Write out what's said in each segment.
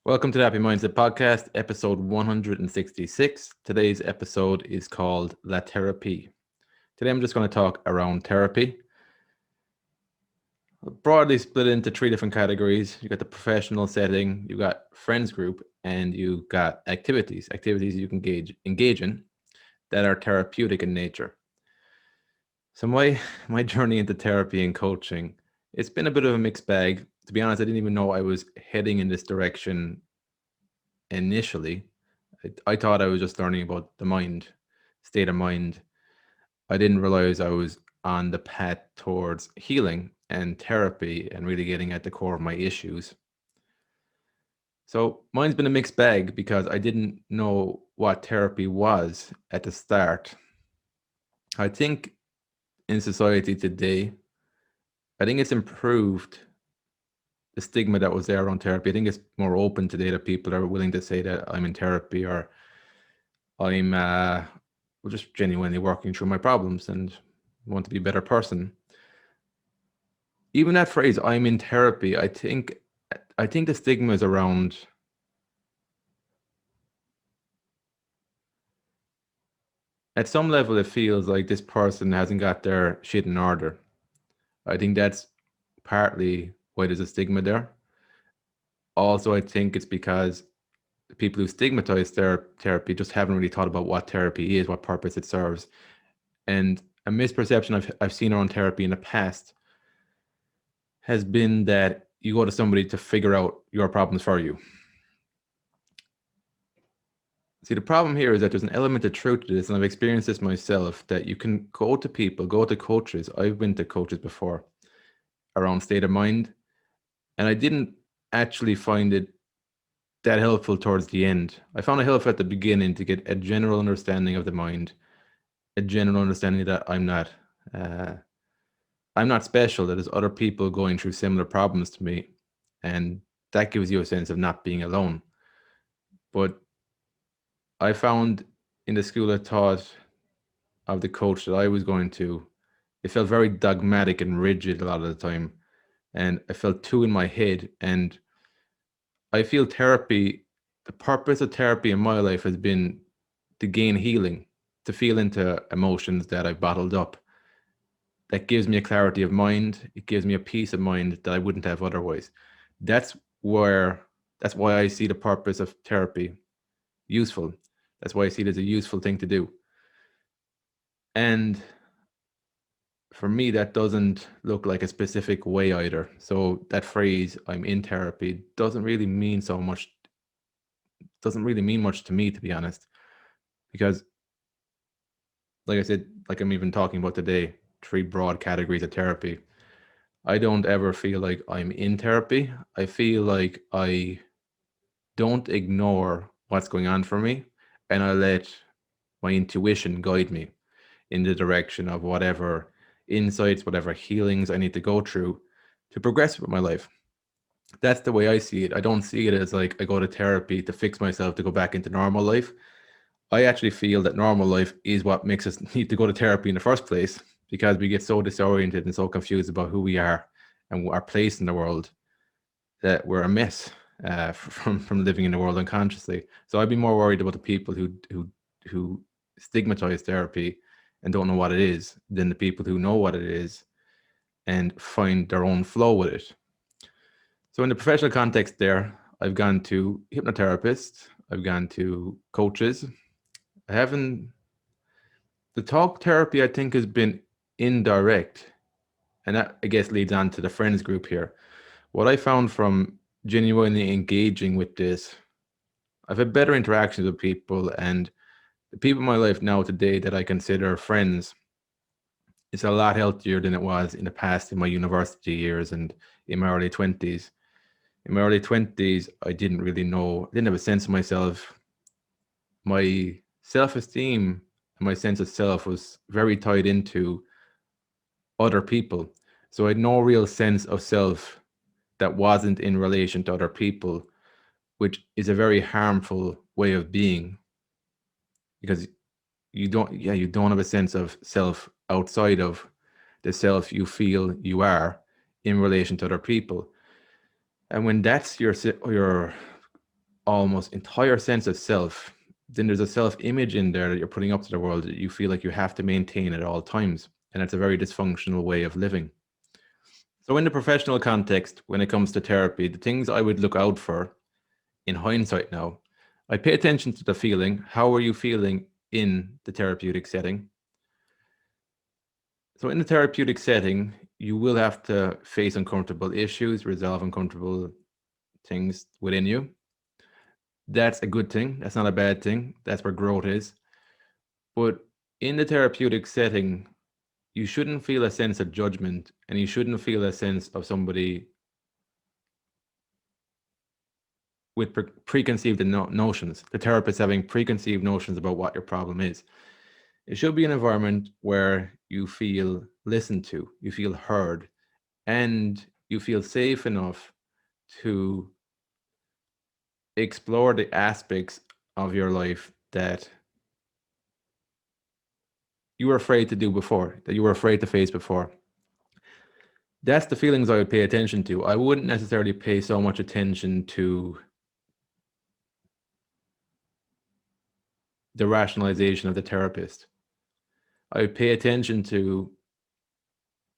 Welcome to the Happy Mindset Podcast, episode 166. Today's episode is called La Thérapie. Today I'm just going to talk around therapy. Broadly split into three different categories. You got the professional setting, you got friends group, and you got activities you can engage in that are therapeutic in nature. So my journey into therapy and coaching, it's been a bit of a mixed bag. To be honest, I didn't even know I was heading in this direction initially. I thought I was just learning about the mind, state of mind. I didn't realize I was on the path towards healing and therapy and really getting at the core of my issues. So mine's been a mixed bag because I didn't know what therapy was at the start. I think in society today, I think it's improved the stigma that was there around therapy. I think it's more open today that people are willing to say that I'm in therapy or I'm just genuinely working through my problems and want to be a better person. Even that phrase, I'm in therapy, I think the stigma is around at some level it feels like this person hasn't got their shit in order. I think that's partly why there's a stigma there. Also, I think it's because people who stigmatize their therapy just haven't really thought about what therapy is, what purpose it serves. And a misperception I've seen around therapy in the past has been that you go to somebody to figure out your problems for you. See, the problem here is that there's an element of truth to this, and I've experienced this myself, that you can go to people, go to coaches. I've been to coaches before around state of mind, and I didn't actually find it that helpful towards the end. I found it helpful at the beginning to get a general understanding of the mind, a general understanding that uh, I'm not special, that there's other people going through similar problems to me, and that gives you a sense of not being alone. But I found in the school of thought of the coach that I was going to, it felt very dogmatic and rigid a lot of the time. And I felt too in my head. And I feel therapy, the purpose of therapy in my life has been to gain healing, to feel into emotions that I've bottled up. That gives me a clarity of mind. It gives me a peace of mind that I wouldn't have otherwise. That's where, that's why I see the purpose of therapy useful. That's why I see it as a useful thing to do. And for me, that doesn't look like a specific way either. So that phrase, I'm in therapy, doesn't really mean much to me, to be honest. Because, like I said, like I'm even talking about today, three broad categories of therapy. I don't ever feel like I'm in therapy. I feel like I don't ignore what's going on for me, and I let my intuition guide me in the direction of whatever insights, whatever healings I need to go through to progress with my life. That's the way I see it. I don't see it as like I go to therapy to fix myself to go back into normal life. I actually feel that normal life is what makes us need to go to therapy in the first place, because we get so disoriented and so confused about who we are and our place in the world that we're a mess from living in the world unconsciously. So I'd be more worried about the people who stigmatize therapy and don't know what it is than the people who know what it is and find their own flow with it. So in the professional context there, I've gone to hypnotherapists, I've gone to coaches. I haven't, the talk therapy I think has been indirect. And that I guess leads on to the friends group here. What I found from genuinely engaging with this, I've had better interactions with people, and the people in my life now today that I consider friends, it's a lot healthier than it was in the past in my university years and in my early 20s. In my early 20s, I didn't really know, I didn't have a sense of myself. My self-esteem and my sense of self was very tied into other people. So I had no real sense of self that wasn't in relation to other people, which is a very harmful way of being, because you don't have a sense of self outside of the self you feel you are in relation to other people. And when that's your almost entire sense of self, then there's a self-image in there that you're putting up to the world that you feel like you have to maintain at all times. And it's a very dysfunctional way of living. So in the professional context, when it comes to therapy, the things I would look out for in hindsight now, I pay attention to the feeling. How are you feeling in the therapeutic setting? So in the therapeutic setting, you will have to face uncomfortable issues, resolve uncomfortable things within you. That's a good thing. That's not a bad thing. That's where growth is. But in the therapeutic setting, you shouldn't feel a sense of judgment, and you shouldn't feel a sense of somebody with preconceived notions, the therapist having preconceived notions about what your problem is. It should be an environment where you feel listened to, you feel heard, and you feel safe enough to explore the aspects of your life that you were afraid to do before, that you were afraid to face before. That's the feelings I would pay attention to. I wouldn't necessarily pay so much attention to the rationalization of the therapist. I would pay attention to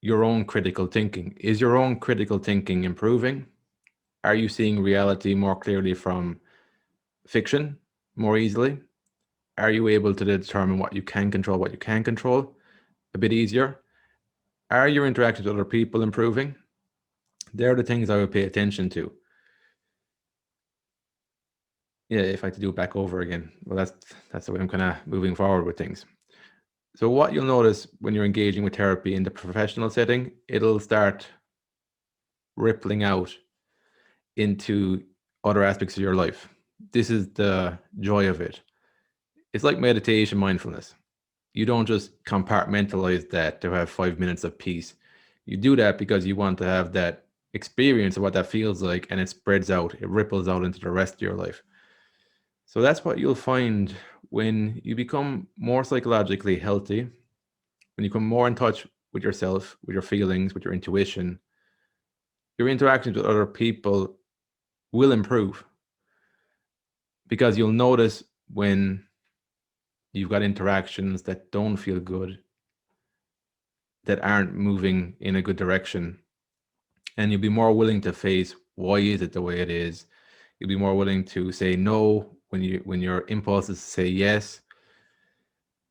your own critical thinking. Is your own critical thinking improving? Are you seeing reality more clearly from fiction more easily? Are you able to determine what you can control, what you can't control a bit easier? Are your interactions with other people improving? They're the things I would pay attention to. Yeah, if I had to do it back over again. Well, that's the way I'm kind of moving forward with things. So what you'll notice when you're engaging with therapy in the professional setting, it'll start rippling out into other aspects of your life. This is the joy of it. It's like meditation, mindfulness. You don't just compartmentalize that to have 5 minutes of peace. You do that because you want to have that experience of what that feels like, and it spreads out, it ripples out into the rest of your life. So that's what you'll find when you become more psychologically healthy, when you come more in touch with yourself, with your feelings, with your intuition. Your interactions with other people will improve because you'll notice when you've got interactions that don't feel good, that aren't moving in a good direction, and you'll be more willing to face why is it the way it is. You'll be more willing to say no when your impulse is to say yes.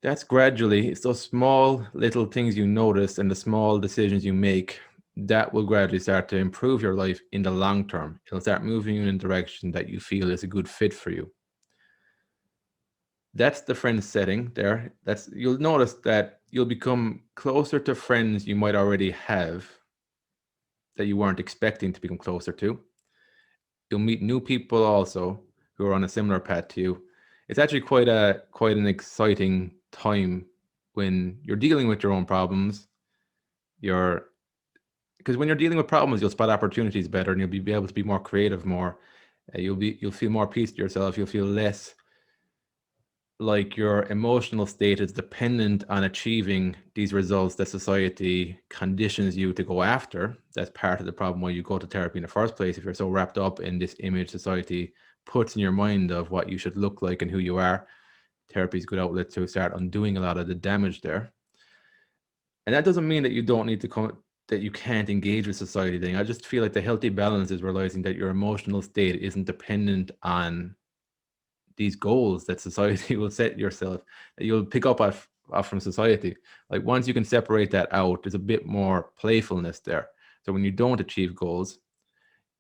That's gradually, it's those small little things you notice and the small decisions you make that will gradually start to improve your life in the long term. It'll start moving you in a direction that you feel is a good fit for you. That's the friend setting there. You'll notice that you'll become closer to friends you might already have that you weren't expecting to become closer to. You'll meet new people also who are on a similar path to you. It's actually quite an exciting time when you're dealing with your own problems. Because when you're dealing with problems, you'll spot opportunities better, and you'll be able to be more creative more. You'll feel more peace to yourself. You'll feel less like your emotional state is dependent on achieving these results that society conditions you to go after. That's part of the problem why you go to therapy in the first place. If you're so wrapped up in this image society puts in your mind of what you should look like and who you are, therapy is a good outlet to start undoing a lot of the damage there. And that doesn't mean that you don't need to come, that you can't engage with society thing. I just feel like the healthy balance is realizing that your emotional state isn't dependent on these goals that society will set yourself, that you'll pick up off from society. Like once you can separate that out, there's a bit more playfulness there. So when you don't achieve goals,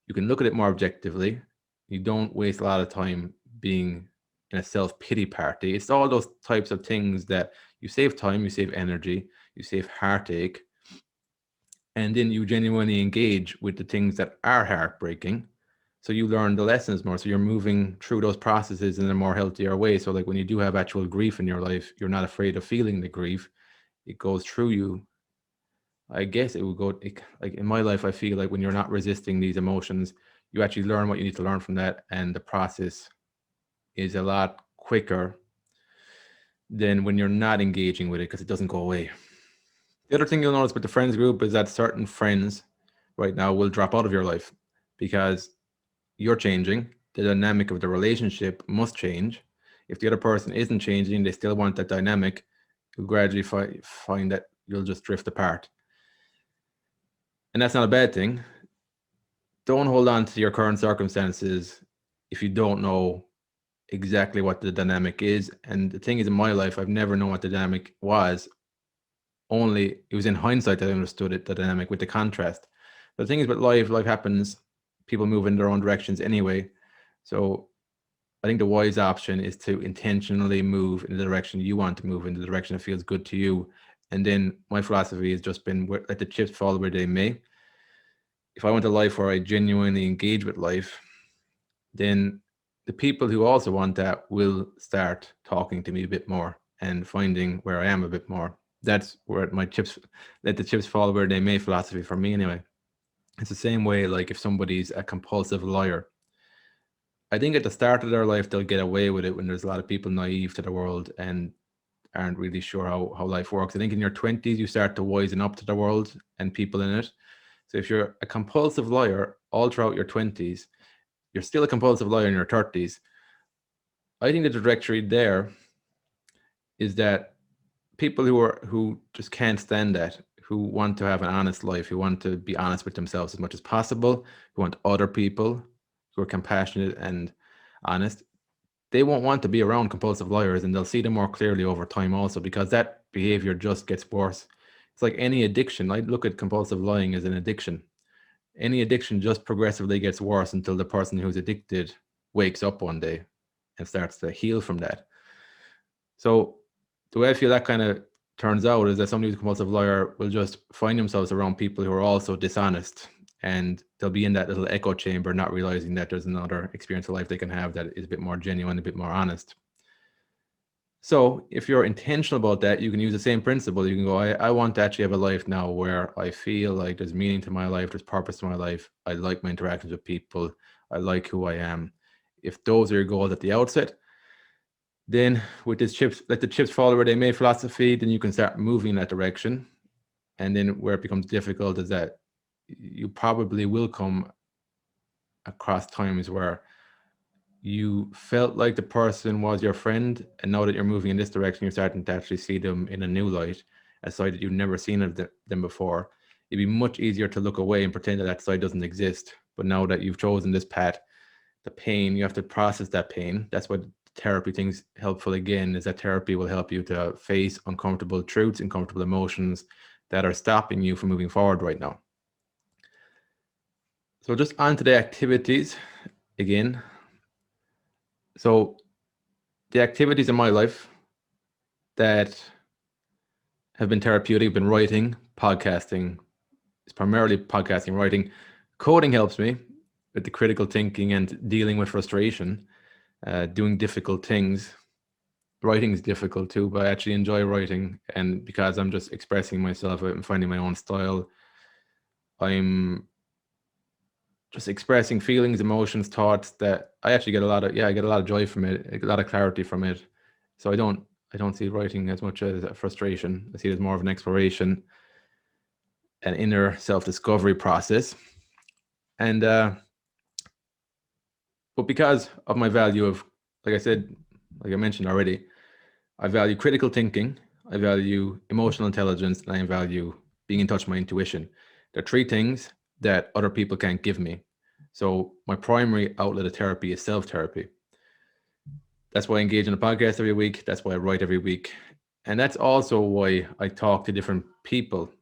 you can look at it more objectively. You don't waste a lot of time being in a self-pity party. It's all those types of things that you save time, you save energy, you save heartache, and then you genuinely engage with the things that are heartbreaking. So you learn the lessons more. So you're moving through those processes in a more healthier way. So like when you do have actual grief in your life, you're not afraid of feeling the grief. It goes through you. I guess it will go like in my life, I feel like when you're not resisting these emotions, you actually learn what you need to learn from that. And the process is a lot quicker than when you're not engaging with it because it doesn't go away. The other thing you'll notice with the friends group is that certain friends right now will drop out of your life because you're changing, the dynamic of the relationship must change. If the other person isn't changing, they still want that dynamic, you'll gradually find that you'll just drift apart. And that's not a bad thing. Don't hold on to your current circumstances if you don't know exactly what the dynamic is. And the thing is, in my life, I've never known what the dynamic was. Only it was in hindsight that I understood it, the dynamic with the contrast. But the thing is, with life happens. People move in their own directions anyway. So I think the wise option is to intentionally move in the direction you want to move, in the direction that feels good to you. And then my philosophy has just been let the chips fall where they may. If I want a life where I genuinely engage with life, then the people who also want that will start talking to me a bit more and finding where I am a bit more. That's where my chips, let the chips fall where they may philosophy for me anyway. It's the same way, like if somebody's a compulsive liar, I think at the start of their life, they'll get away with it when there's a lot of people naive to the world and aren't really sure how life works. I think in your 20s, you start to wisen up to the world and people in it. So if you're a compulsive liar all throughout your 20s, you're still a compulsive liar in your 30s. I think the trajectory there is that people who just can't stand that, who want to have an honest life, who want to be honest with themselves as much as possible, who want other people who are compassionate and honest, they won't want to be around compulsive liars, and they'll see them more clearly over time also, because that behavior just gets worse. It's like any addiction. I look at compulsive lying as an addiction. Any addiction just progressively gets worse until the person who's addicted wakes up one day and starts to heal from that. So the way I feel that kind of turns out is that somebody who's a compulsive liar will just find themselves around people who are also dishonest, and they'll be in that little echo chamber, not realizing that there's another experience of life they can have that is a bit more genuine, a bit more honest. So if you're intentional about that, you can use the same principle. You can go, I want to actually have a life now where I feel like there's meaning to my life, there's purpose to my life. I like my interactions with people. I like who I am. If those are your goals at the outset, then with this chips, let the chips fall where they may philosophy, then you can start moving in that direction. And then where it becomes difficult is that you probably will come across times where you felt like the person was your friend, and now that you're moving in this direction, you're starting to actually see them in a new light, a side that you've never seen of them before. It'd be much easier to look away and pretend that that side doesn't exist. But now that you've chosen this path, the pain, you have to process that pain. That's what therapy thing's helpful again, is that therapy will help you to face uncomfortable truths, uncomfortable emotions that are stopping you from moving forward right now. So just on to the activities again. So the activities in my life that have been therapeutic have been writing, podcasting. It's primarily podcasting, writing. Coding helps me with the critical thinking and dealing with frustration, doing difficult things. Writing is difficult too, but I actually enjoy writing. And because I'm just expressing myself and finding my own style, I'm just expressing feelings, emotions, thoughts that I actually get I get a lot of joy from it, a lot of clarity from it. So I don't see writing as much as a frustration. I see it as more of an exploration, an inner self-discovery process. And but because of my value of, like I said, like I mentioned already, I value critical thinking, I value emotional intelligence, and I value being in touch with my intuition. There are three things that other people can't give me. So my primary outlet of therapy is self-therapy. That's why I engage in a podcast every week. That's why I write every week. And that's also why I talk to different people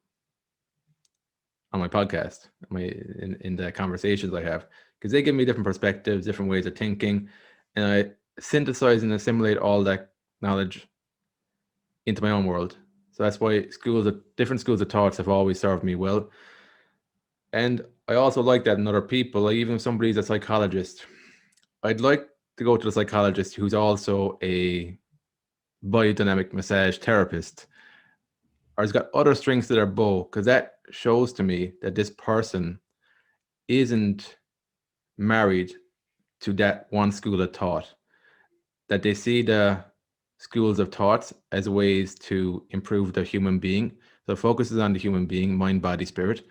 on my podcast, in the conversations I have, because they give me different perspectives, different ways of thinking, and I synthesize and assimilate all that knowledge into my own world. So that's why different schools of thoughts have always served me well. And I also like that in other people. Like even if somebody's a psychologist, I'd like to go to the psychologist who's also a biodynamic massage therapist, or has got other strings to their bow, because that shows to me that this person isn't married to that one school of thought, that they see the schools of thoughts as ways to improve the human being. So it focuses on the human being, mind, body, spirit.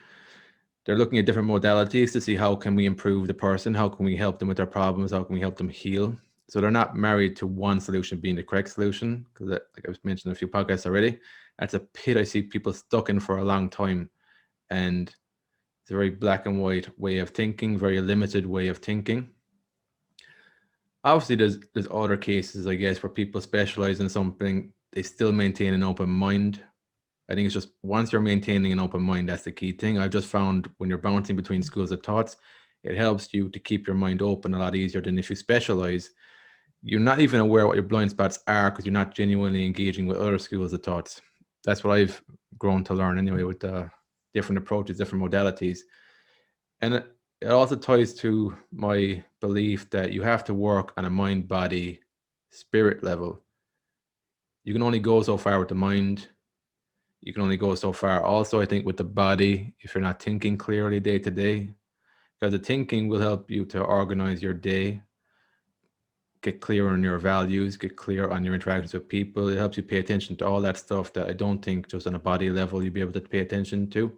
They're looking at different modalities to see how can we improve the person, how can we help them with their problems, how can we help them heal. So they're not married to one solution being the correct solution, because like I've mentioned in a few podcasts already, that's a pit I see people stuck in for a long time. And it's a very black and white way of thinking, very limited way of thinking. Obviously, there's other cases, I guess, where people specialize in something, they still maintain an open mind. I think it's just once you're maintaining an open mind, that's the key thing. I've just found when you're bouncing between schools of thoughts, it helps you to keep your mind open a lot easier than if you specialize. You're not even aware what your blind spots are because you're not genuinely engaging with other schools of thoughts. That's what I've grown to learn anyway, with the different approaches, different modalities. And it also ties to my belief that you have to work on a mind, body, spirit level. You can only go so far with the mind. You can only go so far. Also, I think with the body, if you're not thinking clearly day to day, because the thinking will help you to organize your day, get clear on your values, get clear on your interactions with people. It helps you pay attention to all that stuff that I don't think just on a body level you'll be able to pay attention to.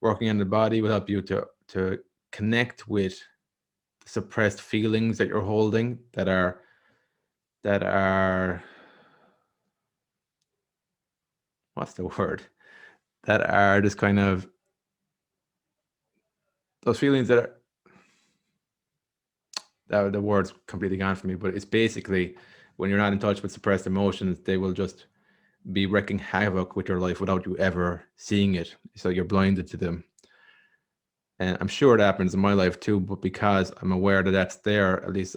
Working on the body will help you to connect with the suppressed feelings that you're holding that are what's the word? That are just kind of those feelings that the word's completely gone from me, but it's basically when you're not in touch with suppressed emotions, they will just be wreaking havoc with your life without you ever seeing it. So you're blinded to them. And I'm sure it happens in my life too, but because I'm aware that that's there, at least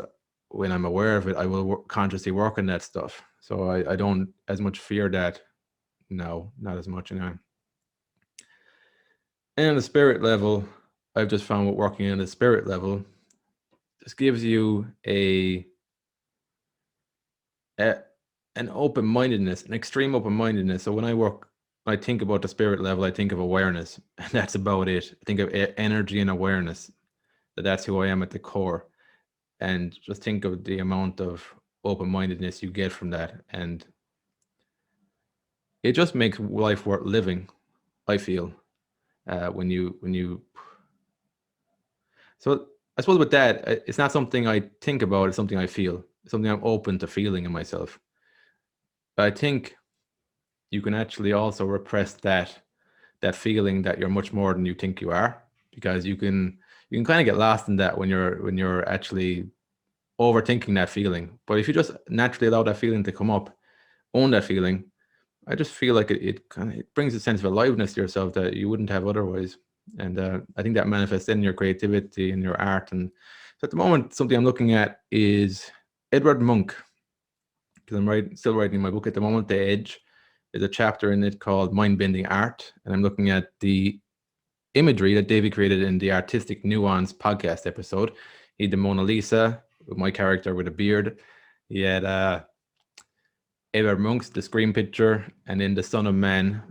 when I'm aware of it, I will consciously work on that stuff. So I don't as much fear that. No, not as much anyway. And on the spirit level, I've just found what working on the spirit level just gives you an open-mindedness, an extreme open-mindedness. So when I think about the spirit level, I think of awareness, and that's about it. I think of energy and awareness, that's who I am at the core. And just think of the amount of open-mindedness you get from that. And it just makes life worth living, I feel, when you. So I suppose with that, it's not something I think about, it's something I feel. It's something I'm open to feeling in myself. But I think you can actually also repress that feeling that you're much more than you think you are, because you can kind of get lost in that when you're actually overthinking that feeling. But if you just naturally allow that feeling to come up, own that feeling, I just feel like it kind of brings a sense of aliveness to yourself that you wouldn't have otherwise. And I think that manifests in your creativity and your art. And so at the moment, something I'm looking at is Edward Munch, because I'm still writing my book at the moment, The Edge. There's a chapter in it called Mind-Bending Art, and I'm looking at the imagery that David created in the Artistic Nuance podcast episode. He had the Mona Lisa, with my character with a beard. He had Edvard Munch's The Scream picture, and in The Son of Man,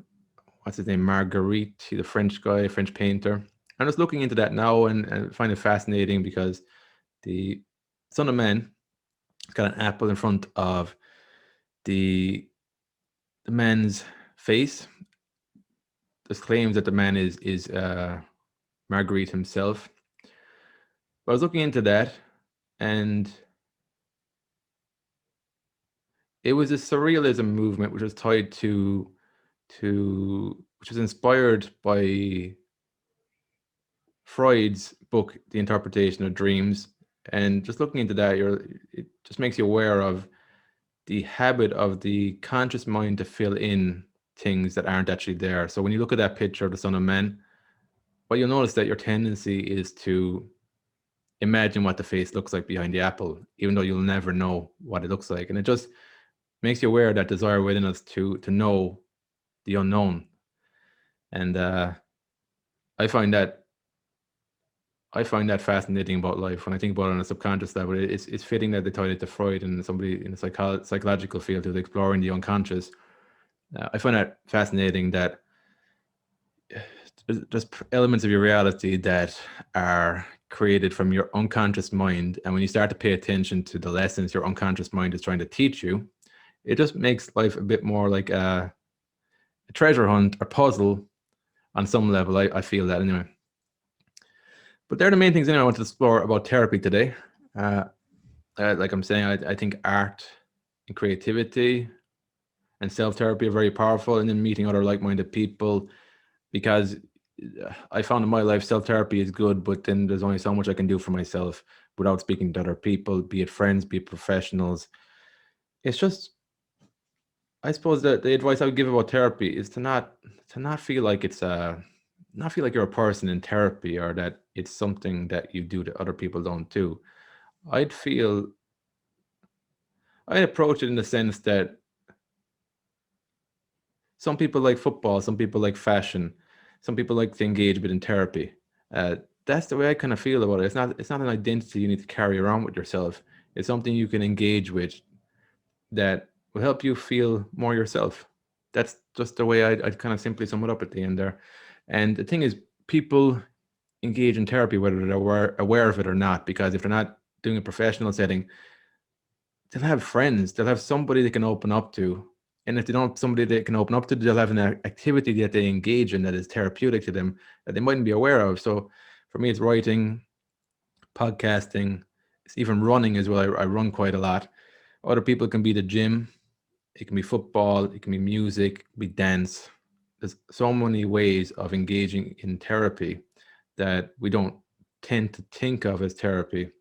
what's his name, Marguerite, he's a French guy, French painter. I'm just looking into that now and find it fascinating because the Son of Man has got an apple in front of the man's face. There's claims that the man is Marguerite himself. But I was looking into that, and it was a surrealism movement which was tied to which was inspired by Freud's book, The Interpretation of Dreams. And just looking into that, it just makes you aware of the habit of the conscious mind to fill in things that aren't actually there. So when you look at that picture of the Son of Man, what you'll notice that your tendency is to imagine what the face looks like behind the apple, even though you'll never know what it looks like. And it just makes you aware of that desire within us to know the unknown. And I find that fascinating about life. When I think about it on a subconscious level, it's fitting that they tied it to Freud and somebody in the psychological field who's exploring the unconscious. I find that fascinating that there's elements of your reality that are created from your unconscious mind. And when you start to pay attention to the lessons your unconscious mind is trying to teach you, it just makes life a bit more like a treasure hunt or puzzle on some level. I feel that anyway. But they're the main things anyway I want to explore about therapy today. Uh, like I'm saying, I think art and creativity and self therapy are very powerful, and then meeting other like minded people, because I found in my life self therapy is good, but then there's only so much I can do for myself without speaking to other people, be it friends, be it professionals. It's just, I suppose that the advice I would give about therapy is to not feel like it's not feel like you're a person in therapy, or that it's something that you do that other people don't do. I'd feel I'd approach it in the sense that some people like football, some people like fashion, some people like to engage with in therapy. That's the way I kind of feel about it. It's not an identity you need to carry around with yourself. It's something you can engage with that will help you feel more yourself. That's just the way I'd kind of simply sum it up at the end there. And the thing is, people engage in therapy whether they're aware of it or not, because if they're not doing a professional setting, they'll have friends, they'll have somebody they can open up to. And if they don't have somebody they can open up to, they'll have an activity that they engage in that is therapeutic to them that they mightn't be aware of. So for me, it's writing, podcasting, it's even running as well. I run quite a lot. Other people can be the gym, it can be football, it can be music, it can be dance. There's so many ways of engaging in therapy that we don't tend to think of as therapy.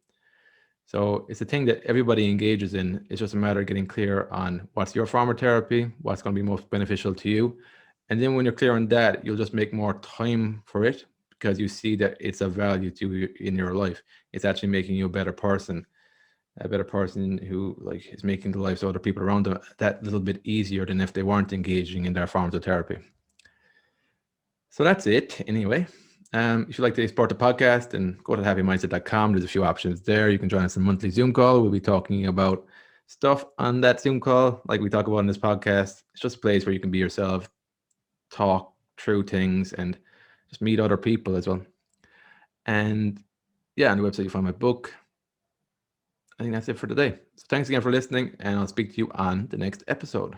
So it's a thing that everybody engages in. It's just a matter of getting clear on what's your form of therapy, what's going to be most beneficial to you. And then when you're clear on that, you'll just make more time for it because you see that it's of value to you in your life. It's actually making you a better person who like is making the lives of other people around them that little bit easier than if they weren't engaging in their forms of therapy. So that's it anyway. If you'd like to support the podcast, then go to happymindset.com. There's a few options there. You can join us in a monthly Zoom call. We'll be talking about stuff on that Zoom call, like we talk about in this podcast. It's just a place where you can be yourself, talk through things, and just meet other people as well. And yeah, on the website, you find my book. I think that's it for today. So thanks again for listening, and I'll speak to you on the next episode.